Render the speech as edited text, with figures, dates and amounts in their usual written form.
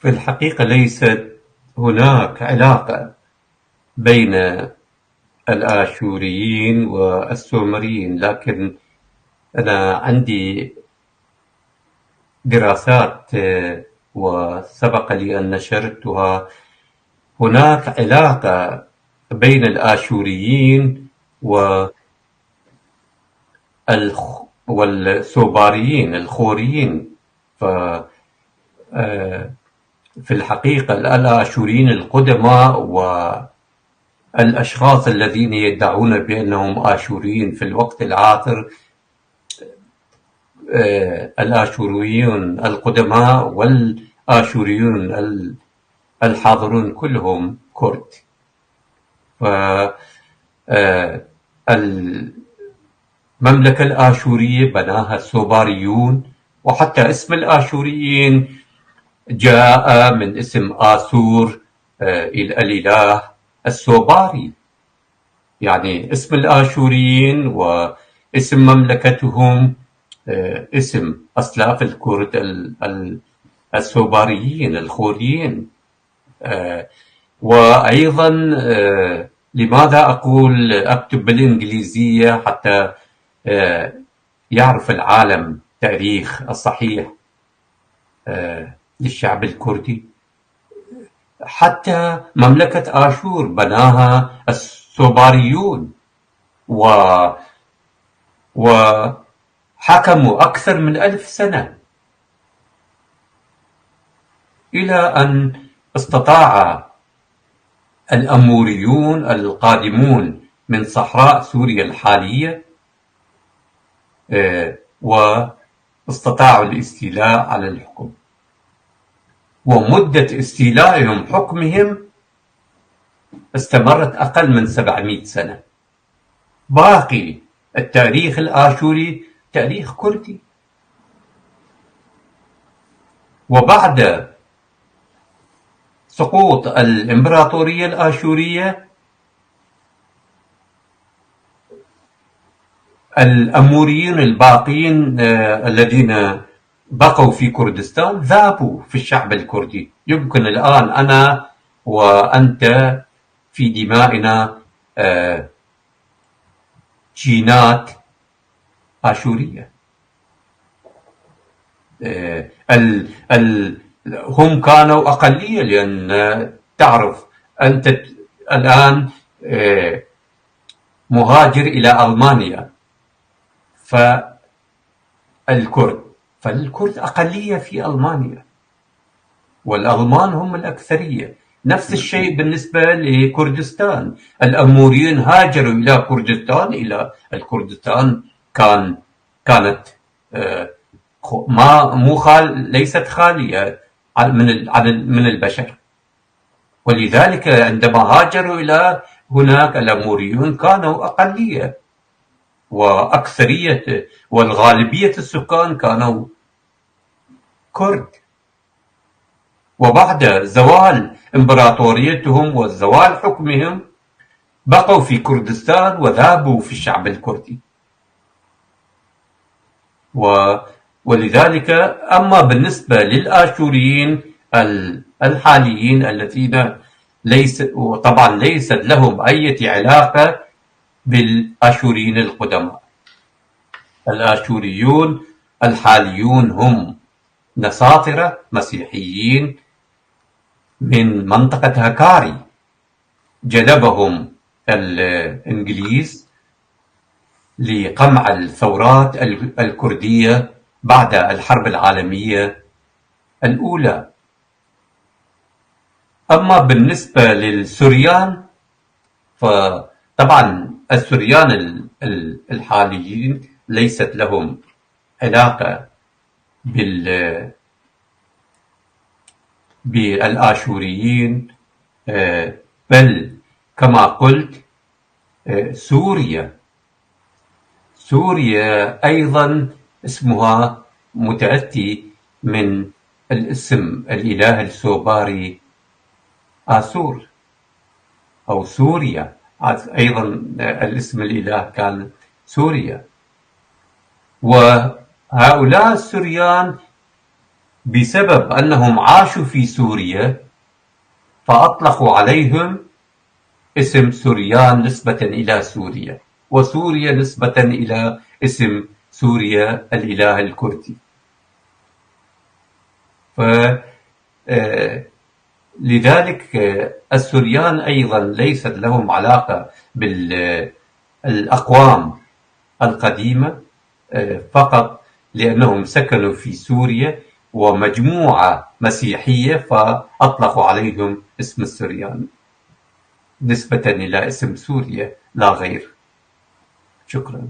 في الحقيقة ليست هناك علاقة بين الآشوريين والسومريين، لكن أنا عندي دراسات وسبق لي أن نشرتها. هناك علاقة بين الآشوريين والسوباريين الخوريين. في الحقيقة الآشوريين القدماء والأشخاص الذين يدعون بأنهم آشوريين في الوقت العاصر، الآشوريون القدماء والآشوريون الحاضرون كلهم كرد. المملكة الآشورية بناها السوباريون، وحتى اسم الآشوريين جاء من اسم آسور، الإله السوباري، يعني اسم الآشوريين واسم مملكتهم اسم أسلاف الكرد السوباريين الخوريين. وأيضا لماذا أقول أكتب بالإنجليزية؟ حتى يعرف العالم تاريخ الصحيح للشعب الكردي. حتى مملكة آشور بناها السوباريون، وحكموا أكثر من 1000 سنة، إلى أن استطاع الأموريون القادمون من صحراء سوريا الحالية واستطاعوا الاستيلاء على الحكم. ومدة استيلائهم حكمهم استمرت أقل من 700 سنة. باقي التاريخ الآشوري تاريخ كردي. وبعد سقوط الإمبراطورية الآشورية، الأموريين الباقين الذين بقوا في كردستان ذابوا في الشعب الكردي. يمكن الآن أنا وأنت في دمائنا جينات آشورية. هم كانوا أقلية، لأن تعرف أنت الآن مهاجر إلى ألمانيا، فالكرد أقلية في ألمانيا، والألمان هم الأكثرية. نفس الشيء بالنسبة لكردستان. الأموريين هاجروا إلى كردستان. إلى الكردستان كانت ليست خالية من البشر، ولذلك عندما هاجروا إلى هناك الأموريون كانوا أقلية، وأكثرية والغالبية السكان كانوا كرد. وبعد زوال إمبراطوريتهم وزوال حكمهم بقوا في كردستان وذابوا في الشعب الكردي. ولذلك أما بالنسبة للآشوريين الحاليين الذين طبعا ليست لهم أي علاقة بالآشوريين القدماء، الآشوريون الحاليون هم نصاطرة مسيحيين من منطقة هكاري، جلبهم الإنجليز لقمع الثورات الكردية بعد الحرب العالمية الأولى. أما بالنسبة للسوريان، فطبعا السوريان الحاليين ليست لهم علاقة بالآشوريين، بل كما قلت سوريا أيضا اسمها متأتي من الاسم الإله السوباري آسور أو سوريا. أيضا الاسم الإله كان سوريا. وهؤلاء السوريان بسبب أنهم عاشوا في سوريا فأطلقوا عليهم اسم سوريان نسبة إلى سوريا، وسوريا نسبة إلى اسم سوريا الإله الكردي. لذلك السوريان أيضا ليست لهم علاقة بالأقوام القديمة، فقط لأنهم سكنوا في سوريا ومجموعة مسيحية فأطلقوا عليهم اسم السوريان نسبة إلى اسم سوريا لا غير. شكرا.